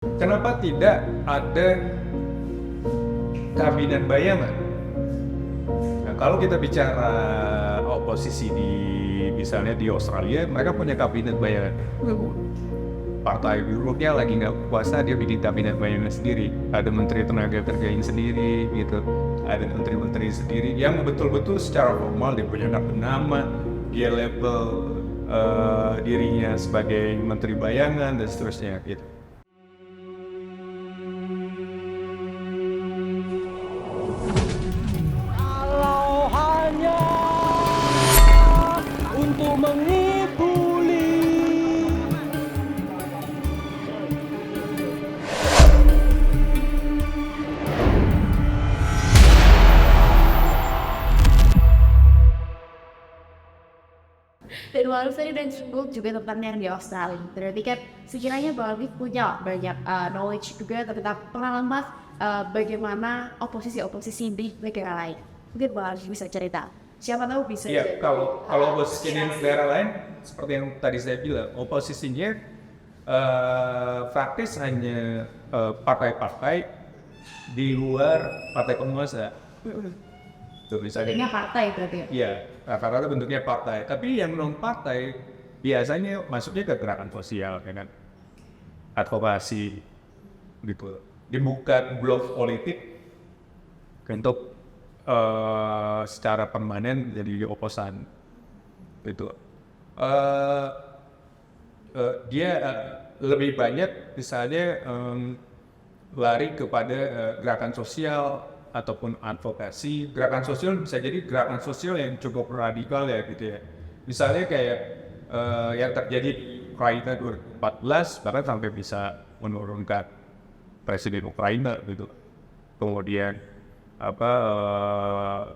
Kenapa tidak ada kabinet bayangan? Nah, kalau kita bicara oposisi di misalnya di Australia, mereka punya kabinet bayangan. Partai buruknya lagi nggak puasa, dia bikin kabinet bayangan sendiri. Ada menteri tenaga kerjanya sendiri, gitu. Ada menteri-menteri sendiri yang betul-betul secara formal dia punya kartu nama, dia label dirinya sebagai menteri bayangan dan seterusnya, gitu. Kalau hanya untuk mengibuli. Dan walaupun tadi dan sebut juga tentang yang di Australia, berarti kan sekiranya Barbie punya banyak knowledge juga tentang pengalaman bagaimana oposisi di negara lain. Mungkin Barbie bisa cerita. Siapa tahu bisa. Iya, kalau oposisi di negara lain, seperti yang tadi saya bilang, oposisinya praktis hanya partai-partai di luar partai penguasa. Tuh Bentuknya misalnya, partai berarti ya. iya, rata-rata bentuknya partai. Tapi yang non partai biasanya masuknya ke gerakan sosial, ya kan, advokasi, gitu. Dia bukan blok politik untuk secara permanen jadi oposan, gitu. Eh, dia lebih banyak misalnya lari kepada gerakan sosial ataupun advokasi. Gerakan sosial bisa jadi gerakan sosial yang cukup radikal ya, gitu ya. Misalnya kayak yang terjadi di Ukraina 2014, bahkan sampai bisa menurunkan presiden Ukraina, gitu. Kemudian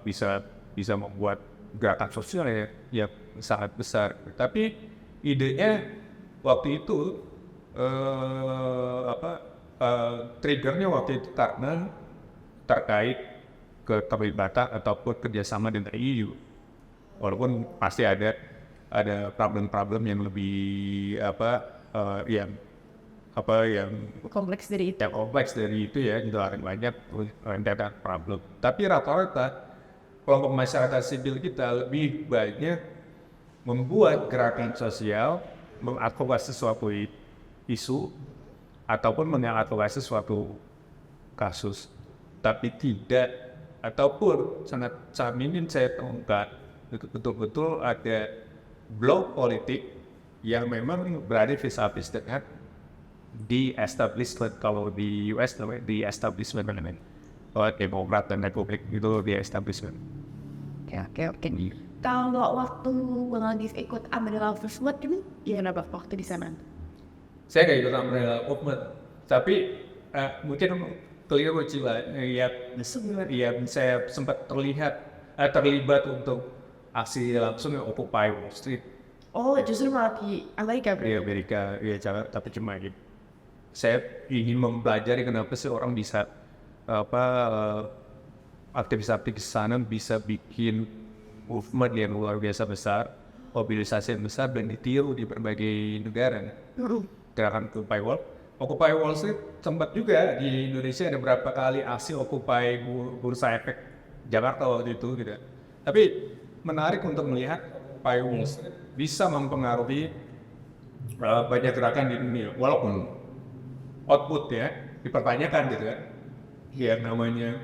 bisa bisa membuat gerakan sosial yang sangat besar. Tapi idenya waktu itu triggernya waktu itu karena terkait keterlibatan ataupun kerjasama dengan EU. Walaupun pasti ada problem-problem yang lebih yang Kompleks dari itu. yang kompleks dari itu ya, gitu, ada banyak rentetan problem. Tapi rata-rata kelompok masyarakat sipil kita lebih banyak membuat gerakan sosial, mengadvokasi sesuatu isu, ataupun mengadvokasi sesuatu kasus. Tapi tidak, ataupun sangat minim saya temukan, betul-betul ada blok politik yang memang berada vis-a-vis dengan di establishment. Kalau di US namanya di establishment, kalau Demokrat dan Republik itu di establishment. Oke. Kalau waktu Bang Alif ikut umbrella movement ini gimana Bang waktu di sana? Saya nggak ikut umbrella movement, tapi mungkin keliru Cila, ya saya sempat terlibat untuk aksi langsung yang Occupy Wall Street Oh, justru malah di Amerika di berarti. Amerika, ya tapi cuma gitu. Saya ingin mempelajari kenapa sih orang bisa aktivis-aktivis sana bisa bikin movement yang luar biasa besar, mobilisasi yang besar dan ditiru di berbagai negara. Gerakan Occupy Wall Street sempat juga di Indonesia ada beberapa kali aksi Occupy Bursa Efek Jakarta waktu itu, gitu. Tapi menarik untuk melihat Occupy Wall Street bisa mempengaruhi banyak gerakan di dunia, walaupun output ya dipertanyakan, gitu kan. Ya namanya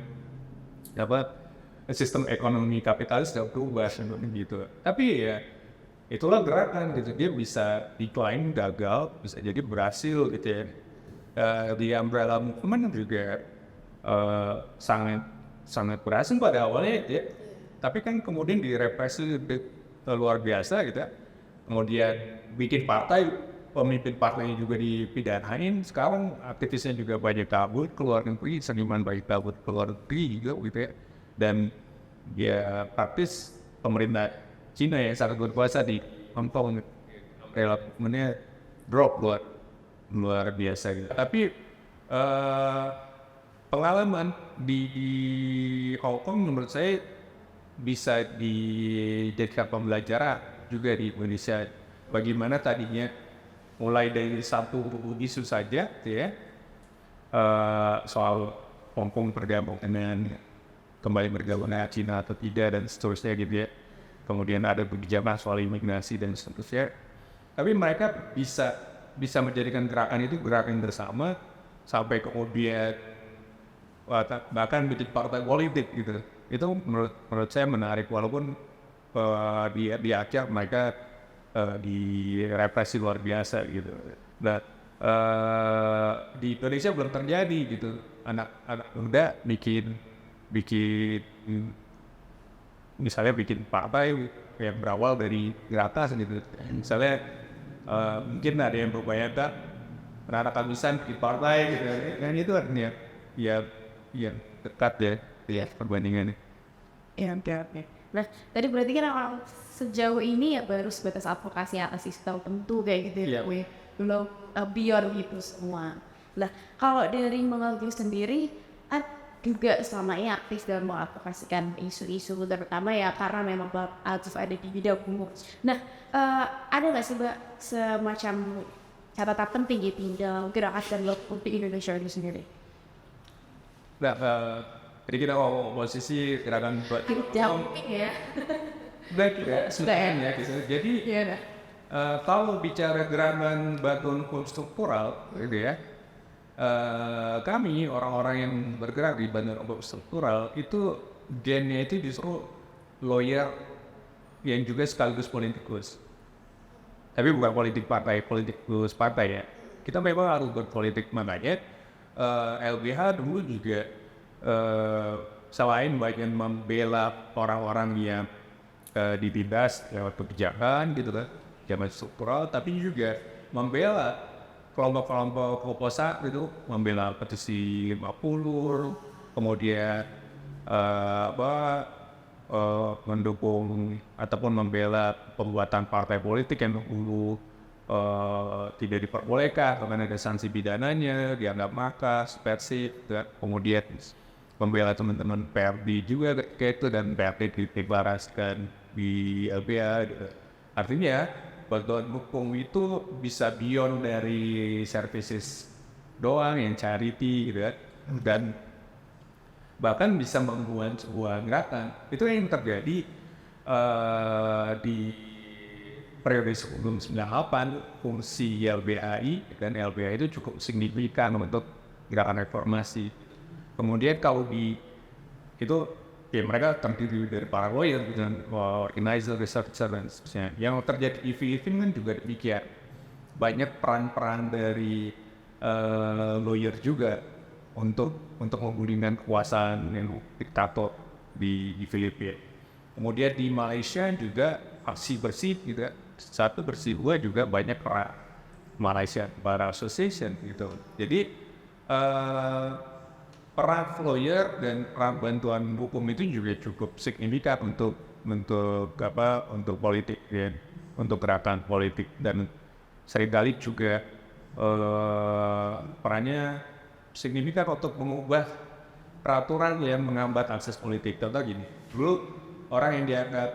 sistem ekonomi kapitalis sudah berubah gitu. Tapi ya itulah gerakan, gitu. Dia bisa decline, gagal, bisa jadi berhasil, gitu ya. Di umbrella movement juga sangat sangat berhasil pada awalnya, gitu ya. Tapi kan kemudian direpresi luar biasa, gitu ya. Kemudian bikin partai, pemimpin partainya juga dipidanain. Sekarang aktivisnya juga banyak kabur keluar negeri, seniman banyak kabur keluar negeri juga, gitu ya. Dan ya praktis pemerintah Cina yang sangat berkuasa di Hong Kong, relatifnya drop luar biasa gitu. Tapi pengalaman di Hong Kong menurut saya bisa dijadikan pembelajaran juga di Indonesia. Bagaimana tadinya mulai dari satu isu saja, gitu ya, soal Hong Kong bergabung dengan kembali bergabung dengan Cina atau tidak dan seterusnya gitu ya. Kemudian ada kebijakan soal imigrasi dan seterusnya. Tapi mereka bisa menjadikan gerakan itu gerakan bersama sampai kemudian bahkan menjadi partai politik gitu. Itu menurut saya menarik walaupun di Aceh mereka direpresi luar biasa gitu. Nah, di Indonesia belum terjadi gitu. Anak muda bikin misalnya bikin partai yang berawal dari gerakan gitu. Misalnya mungkin ada yang berbayangkan anak-anak kamisan bikin partai gitu. Dan itu artinya ya dekat ya perbandingannya. Ya, oke. Nah, tadi berarti kan orang sejauh ini ya baru sebatas advokasi atas isu tertentu kayak gitu ya, Iya. belum beyond itu semua. Nah, kalau dari Mengalgi sendiri, juga selama ini aktif dalam mengadvokasikan isu-isu terutama ya karena memang aktif ada di bidang hukum. Nah, ada nggak sih Mbak semacam catatan penting gitu dalam gerakan dan di Indonesia itu sendiri? Nah, jadi kita mau posisi gerakan buat Jauh ya. baik ya, sebenarnya gitu. Jadi Iya. kalau bicara gerakan bantuan hukum struktural, gitu ya, kami orang-orang yang bergerak di bantuan hukum struktural itu gennya itu justru lawyer yang juga sekaligus politikus. Tapi bukan politikus partai ya. Kita memang harus berpolitik makanya LBH dulu juga selain bagian membela orang-orang yang ditindas lewat kebijakan gitu kan, zaman struktural, tapi juga membela kelompok-kelompok oposan gitu, membela petisi 50, kemudian mendukung ataupun membela pembuatan partai politik yang dulu tidak diperbolehkan karena ada sanksi pidananya, dianggap makar, subversif, kemudian membela teman-teman PRD juga kayak itu dan PRD dideklarasikan di LBH gitu. Artinya bantuan hukum itu bisa beyond dari services doang yang charity gitu kan, dan bahkan bisa membuat sebuah gerakan. Itu yang terjadi di periode sebelum 98 fungsi LBHI dan LBH itu cukup signifikan untuk gerakan reformasi. Kemudian kalau itu ya mereka terdiri dari para lawyer dan organizer, researcher dan sebagainya. Yang terjadi di Filipina kan juga demikian. Banyak peran-peran dari lawyer juga untuk menggulingkan kekuasaan yang diktator di Filipina. Kemudian di Malaysia juga aksi bersih gitu. Satu bersih dua juga banyak peran Malaysia Bar Association gitu. Jadi peran lawyer dan peran bantuan hukum itu juga cukup signifikan untuk politik ya, untuk gerakan politik, dan seringkali juga perannya signifikan untuk mengubah peraturan yang menghambat akses politik. Contoh gini, dulu orang yang dianggap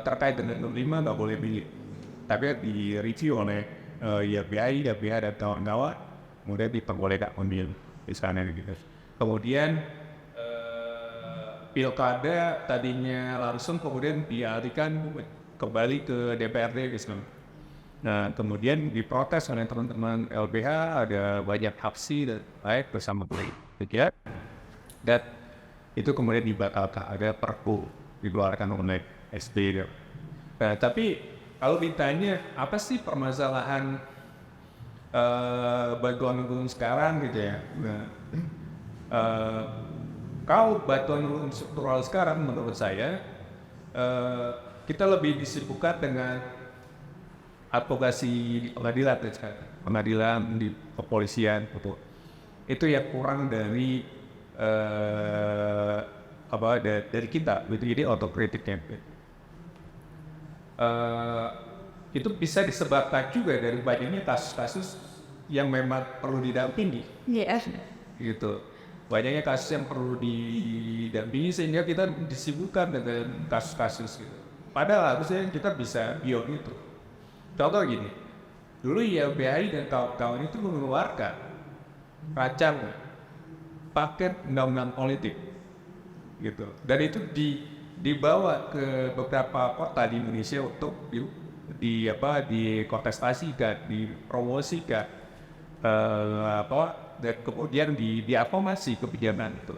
terkait dengan 65 nggak boleh pilih, tapi di review oleh YLBI dan kawan-kawan, kemudian diperbolehkan memilih misalnya gitu. Kemudian pilkada tadinya langsung kemudian dialihkan kembali ke DPRD gitu. Nah, kemudian diprotes oleh teman-teman LBH, ada banyak aksi dan baik bersama ya. Dan itu kemudian dibatalkan, ada perpu dikeluarkan oleh SBY. Nah, tapi kalau ditanya apa sih permasalahan bantuan hukum sekarang gitu ya. Nah, kalau bantuan hukum struktural sekarang menurut saya kita lebih disibukkan dengan advokasi di pengadilan di kepolisian itu yang kurang dari dari kita, jadi otokritiknya. Itu bisa disebabkan juga dari banyaknya kasus-kasus yang memang perlu didampingi. Iya. Gitu. Banyaknya kasus yang perlu didampingi sehingga kita disibukkan dengan kasus-kasus gitu. Padahal harusnya kita bisa beyond itu. Contoh gini, dulu YLBHI dan kawan-kawan itu mengeluarkan rancang paket undang-undang politik gitu, dan itu dibawa ke beberapa kota di Indonesia untuk dikontestasikan, dipromosikan, dan kemudian diakomasi kebijakan itu.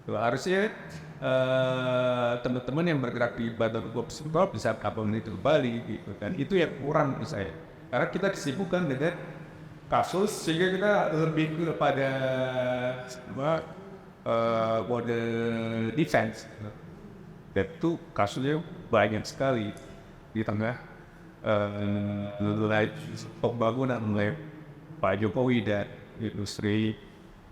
Harusnya teman-teman yang bergerak di Badan Hukum Sipil bisa kapan itu kembali gitu, dan itu yang kurang menurut saya, karena kita disibukkan dengan kasus sehingga kita lebih kepada model defense, dan itu kasusnya banyak sekali di tengah nilai pembangunan oleh Pak Jokowi dan industri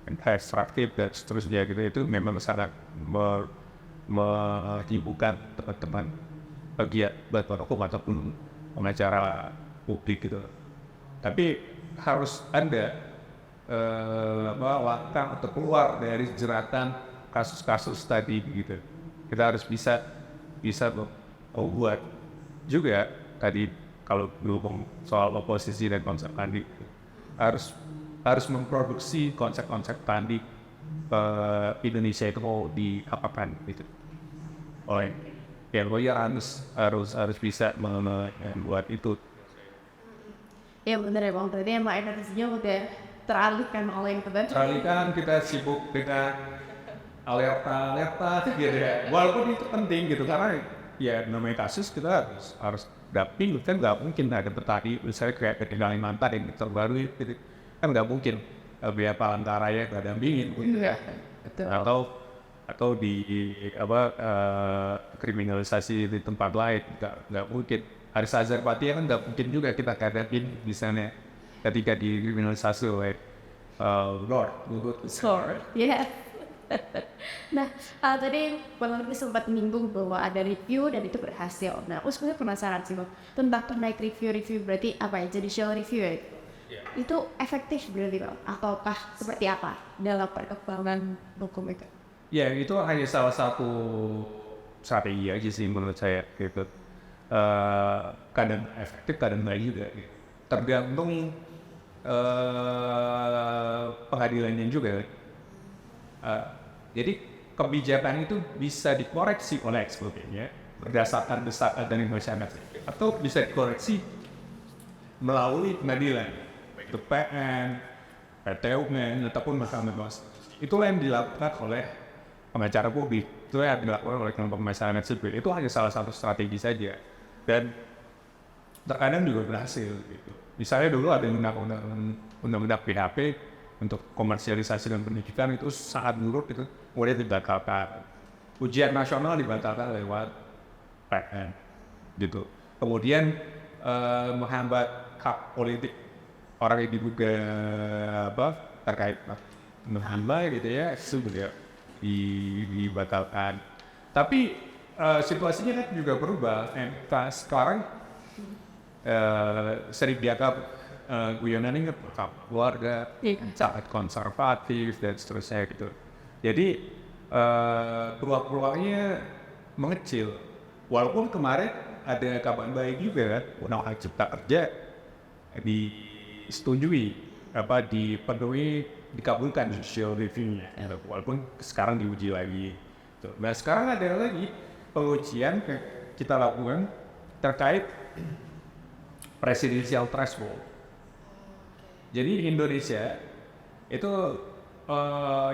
ekstraktif dan seterusnya gitu. Itu memang sangat menyibukkan teman-teman pegiat bantuan hukum ataupun pengacara publik gitu. Tapi harus ada langkah untuk keluar dari jeratan kasus-kasus tadi gitu. Kita harus bisa membuat juga tadi kalau ngomong soal oposisi dan konsep tadi harus memproduksi konsep-konsep tadi Indonesia itu mau diapakan gitu. Oleh yang lawyer harus bisa membuat itu. Ya benar ya Bang, berarti emang energinya udah teralihkan oleh itu kan? Teralihkan, kita sibuk dengan alerta gitu ya. Walaupun itu penting gitu, karena ya namanya kasus kita harus damping, kan nggak mungkin ada petani misalnya kayak di Kalimantan yang terbaru gitu, kan nggak mungkin biar Palangkaraya nggak dampingin gitu ya. Atau di kriminalisasi di tempat lain nggak mungkin. Haris Azhar Fathia kan nggak mungkin juga kita hadapin misalnya ketika dikriminalisasi oleh Lord. Ya. Nah, tadi Bang Lutfi sempat menyinggung bahwa ada review dan itu berhasil. Nah, aku sebenarnya penasaran sih Bang tentang terkait review berarti apa ya? Judicial review ya? Itu efektif berarti Bang? Ataukah seperti apa dalam perkembangan hukum itu? Ya, itu hanya salah satu strategi aja sih menurut saya gitu. Kadang efektif, kadang enggak juga gitu. Tergantung pengadilannya juga. Jadi kebijakan itu bisa dikoreksi oleh eksekutifnya berdasarkan desakan dari masyarakat, atau bisa dikoreksi melalui pengadilan, baik itu PN, PT UN, ataupun Mahkamah Konstitusi. Itulah yang dilakukan oleh pengacara publik, itu yang dilakukan oleh kelompok masyarakat sipil. Itu hanya salah satu strategi saja, dan terkadang juga berhasil gitu. Misalnya dulu ada undang-undang PHP untuk komersialisasi dan pendidikan, itu sangat buruk itu, kemudian dibatalkan. Ujian nasional dibatalkan lewat PN gitu. Kemudian menghambat hak politik orang yang diduga terkait menghambat gitu ya, itu juga dibatalkan. Tapi situasinya kan juga berubah. Sekarang sering dianggap guyonan ini keluarga sangat konservatif dan seterusnya gitu. Jadi peluang-peluangnya mengecil. Walaupun kemarin ada kabar baik juga kan, Undang-Undang Cipta Kerja disetujui, dipenuhi, dikabulkan judicial review-nya. Walaupun sekarang diuji lagi. Nah sekarang ada lagi pengujian kita lakukan terkait presidential threshold. Jadi Indonesia itu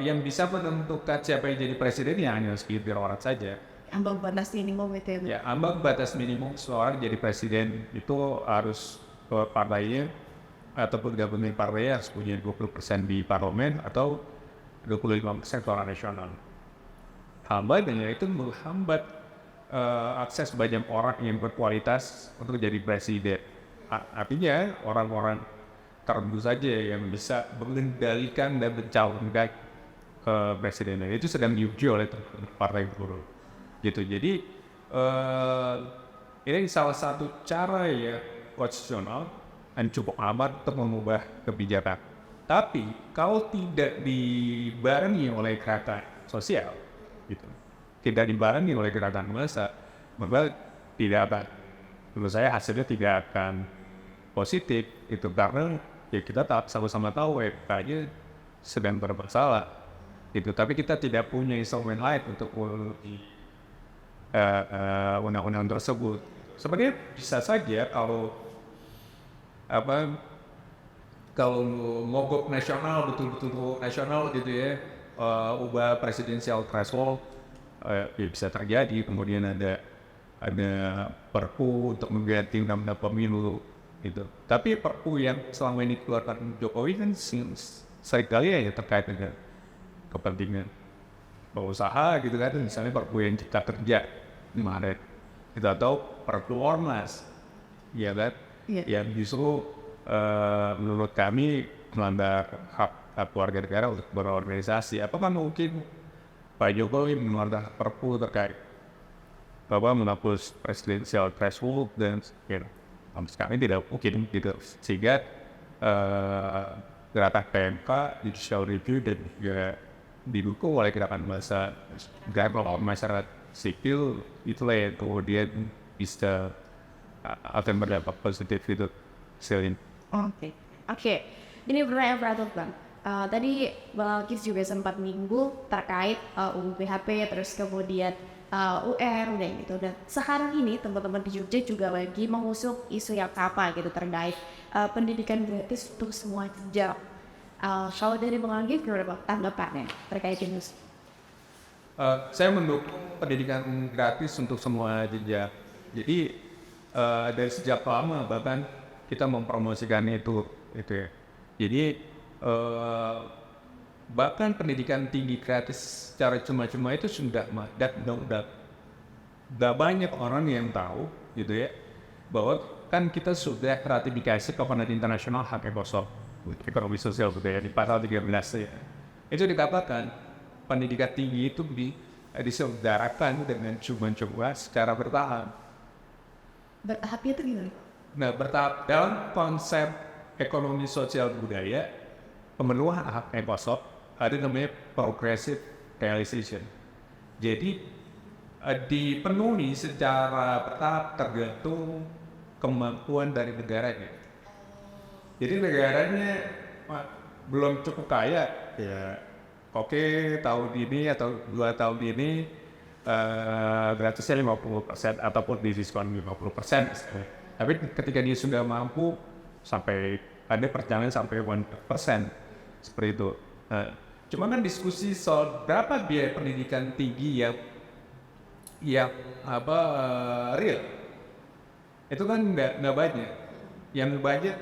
yang bisa menentukan siapa yang jadi presiden ya hanya sekitar orang saja. Ambang batas minimum itu ya? Ya, ambang batas minimum seorang jadi presiden itu harus partainya ataupun gabungan partai harus punya 20% di parlemen atau 25% suara nasional. Hambatannya itu menghambat akses banyak orang yang berkualitas untuk jadi presiden. Artinya orang-orang tertentu saja yang bisa mengendalikan dan mencalonkan presiden. Itu sedang diuji oleh partai buruh. Gitu. Jadi ini salah satu cara ya konstitusional dan cukup amat untuk mengubah kebijakan. Tapi kalau tidak dibarengi oleh gerakan sosial, gitu, tidak dibarengi oleh gerakan massa, maka tidak akan, menurut saya hasilnya tidak akan positif. Itu karena ya kita sama-sama tahu WFH-nya sedang bermasalah gitu, tapi kita tidak punya instrumen lain untuk undang-undang tersebut. Sebenarnya bisa saja kalau kalau mogok nasional, betul-betul nasional gitu ya, ubah presidensial threshold, ya bisa terjadi. Kemudian ada perpu untuk mengganti undang-undang pemilu gitu. Tapi perpu yang selama ini dikeluarkan Jokowi kan seringkali ya terkait dengan kepentingan pengusaha gitu kan, misalnya perpu yang cipta kerja kemarin kita tahu perpu ormas, ya kan, yang justru menurut kami melanggar hak warga negara untuk berorganisasi. Apakah mungkin Pak Jokowi mengeluarkan perpu terkait bahwa menghapus presidensial threshold dan sampai sekarang tidak mungkin gitu, sehingga gerakan PMK, judicial review dan juga didukung oleh gerakan masyarakat sipil, itulah yang kemudian bisa akan berdampak positif itu. Oke. Ini pertanyaan berat Bang. Tadi Bang Alkif juga sempat minggu terkait UU PHP, terus kemudian UR dan gitu. Dan sekarang ini teman-teman di Jogja juga lagi mengusung isu yang sama gitu terkait pendidikan gratis untuk semua jenjang. Kalau dari Bang Alkif gimana tanggapannya terkait ini? Saya mendukung pendidikan gratis untuk semua jenjang. Jadi dari sejak lama bahkan kita mempromosikan itu ya. Jadi bahkan pendidikan tinggi gratis secara cuma-cuma itu sudah banyak orang yang tahu gitu ya, bahwa kan kita sudah ratifikasi Kovenant Internasional Hak Ekonomi Sosial Budaya di pasal 13 ya. Itu dikatakan pendidikan tinggi itu diselenggarakan dengan cuma-cuma secara bertahap. Bertahap itu gimana? Nah, bertahap dalam konsep ekonomi sosial budaya, pemenuhan hak ekosop ada namanya progressive realization. Jadi dipenuhi secara bertahap tergantung kemampuan dari negaranya. Jadi negaranya belum cukup kaya, ya oke, tahun ini atau 2 tahun ini gratisnya 50% ataupun diskon 50%. Tapi ketika dia sudah mampu sampai ada perjalanan sampai 1% seperti itu. Cuma kan diskusi soal berapa biaya pendidikan tinggi yang real, itu kan nggak banyak. Yang banyak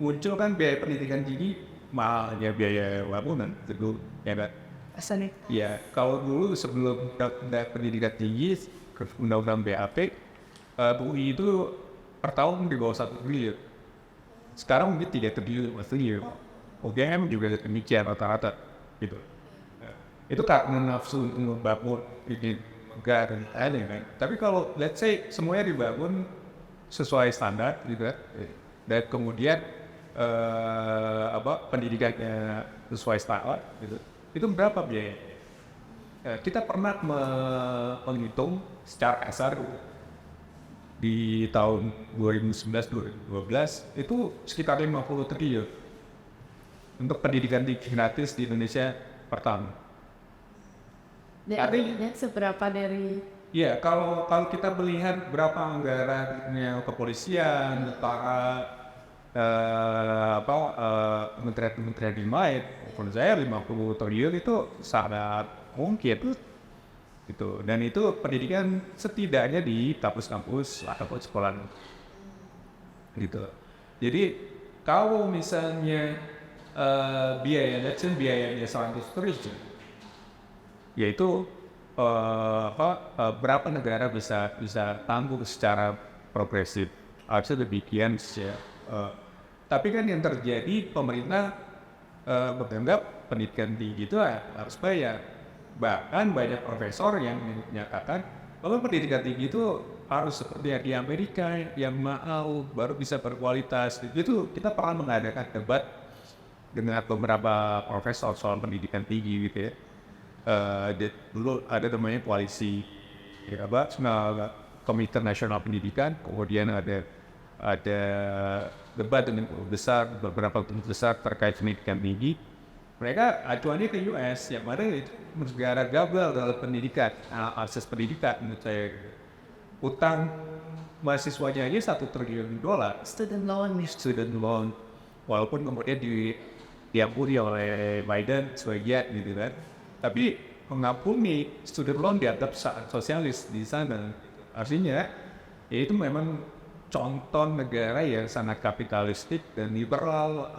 muncul kan biaya pendidikan tinggi mahalnya biaya bangunan gitu, ya kan? Asalnya. Ya, kalau dulu sebelum pendidikan tinggi undang-undang BAP, UI itu per tahun di bawah 1 triliun. Sekarang mungkin 3 triliun, UGM juga demikian rata-rata gitu. Itu karena nafsu membangun ini negara dan kan. Tapi kalau let's say semuanya dibangun sesuai standar gitu kan, dan kemudian pendidikannya sesuai standar gitu, itu berapa biayanya? Kita pernah menghitung secara kasar di tahun 2011-2012 itu sekitar 50 triliun untuk pendidikan gratis di Indonesia per tahun. Artinya seberapa dari? Ya, kalau kita melihat berapa anggarannya kepolisian, tentara, kementerian yang lain, menurut saya 50 triliun itu sangat mungkin gitu. Dan itu pendidikan setidaknya di kampus-kampus ataupun sekolah gitu. Jadi kalau misalnya biayanya 100 triliun, yaitu berapa negara bisa tanggung secara progresif, harusnya demikian ya. Tapi kan yang terjadi pemerintah menganggap pendidikan tinggi itu harus bayar. Bahkan banyak profesor yang menyatakan bahwa pendidikan tinggi itu harus seperti yang di Amerika yang mahal baru bisa berkualitas. Itu kita pernah mengadakan debat dengan beberapa profesor soal pendidikan tinggi gitu ya. Dulu ada namanya koalisi Komite Nasional Pendidikan, kemudian ada debat dengan beberapa guru besar terkait pendidikan tinggi, mereka acuannya ke US yang mana itu negara gagal dalam pendidikan, akses pendidikan. Menurut saya utang mahasiswanya aja $1 triliun, student loan, walaupun kemudian diampuni oleh Biden sebagian gitu kan, tapi mengampuni student loan dianggap sangat sosialis di sana. Artinya ya itu memang contoh negara yang sangat kapitalistik dan liberal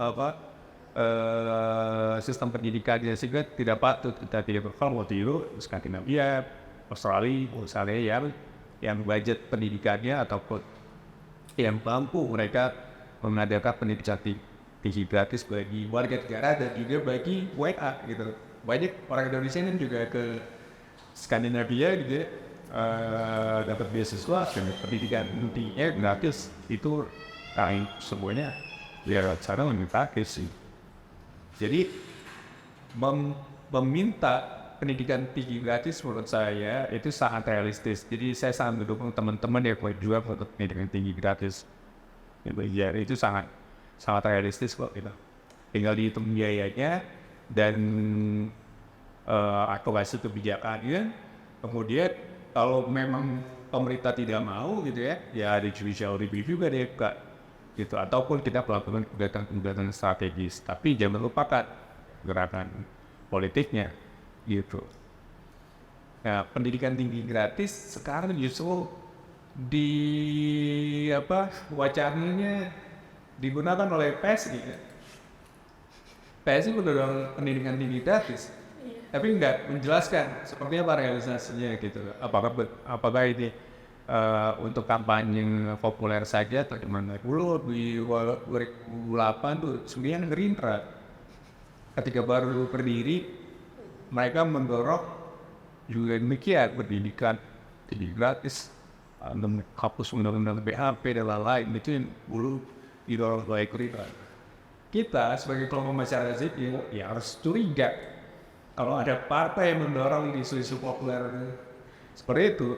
sistem pendidikannya, sehingga tidak patut kita tidak berkembang waktu itu Skandinavia, Australia misalnya yang budget pendidikannya ataupun yang mampu mereka mengadakan pendidikan tinggi gratis bagi warga negara dan juga bagi WA gitu. Banyak orang Indonesia kan juga ke Skandinavia gitu ya, dapat beasiswa dan pendidikan tingginya gratis. Itu semuanya ya cara lebih praktis sih. Jadi meminta pendidikan tinggi gratis menurut saya itu sangat realistis. Jadi saya sangat mendukung teman-teman yang berjuang untuk pendidikan tinggi gratis. Jadi itu sangat realistis kok gitu. Tinggal dihitung biayanya dan akurasi kebijakannya. Kemudian kalau memang pemerintah tidak mau gitu ya ada judicial review juga deh Kak. Gitu, ataupun kita melakukan gugatan strategis, tapi jangan lupakan gerakan politiknya gitu. Nah, pendidikan tinggi gratis sekarang justru wacananya digunakan oleh PSI. PSI mendorong pendidikan tinggi gratis, tapi nggak menjelaskan seperti apa realisasinya gitu. Apakah ini untuk kampanye populer saja atau gimana? Dulu di 2008 tuh sebenarnya Gerindra ketika baru berdiri mereka mendorong juga demikian pendidikan tinggi gratis, hapus undang-undang PHP dan lain-lain. Itu yang dulu didorong oleh Gerindra. Kita sebagai kelompok masyarakat sipil ya harus curiga kalau ada partai yang mendorong isu-isu populer seperti itu.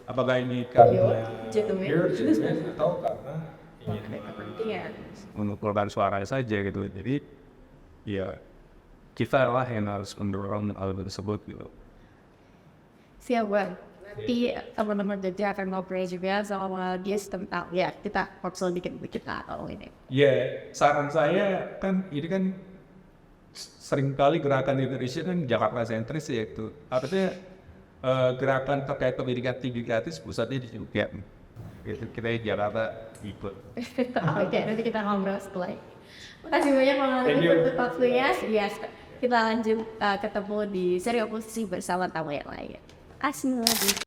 Apakah ini karena urgent atau karena ingin mengumpulkan suara saja gitu. Jadi ya kita lah yang harus mendorong hal tersebut gitu. Siap Bang. Nanti teman-teman jadi akan ngobrol juga sama dia tentang ya kita konsul dikit-dikit atau ini. Ya, saran saya kan ini kan seringkali gerakan Indonesia kan Jakarta sentris ya itu. Artinya gerakan terkait pendidikan tinggi gratis pusatnya di Jogja. Gitu, kita di Jakarta ikut. Oke, nanti kita ngobrol setelah ini. Makasih banyak untuk waktunya. Yes. Kita lanjut ketemu di seri oposisi bersama tamu yang lain. Asli lagi.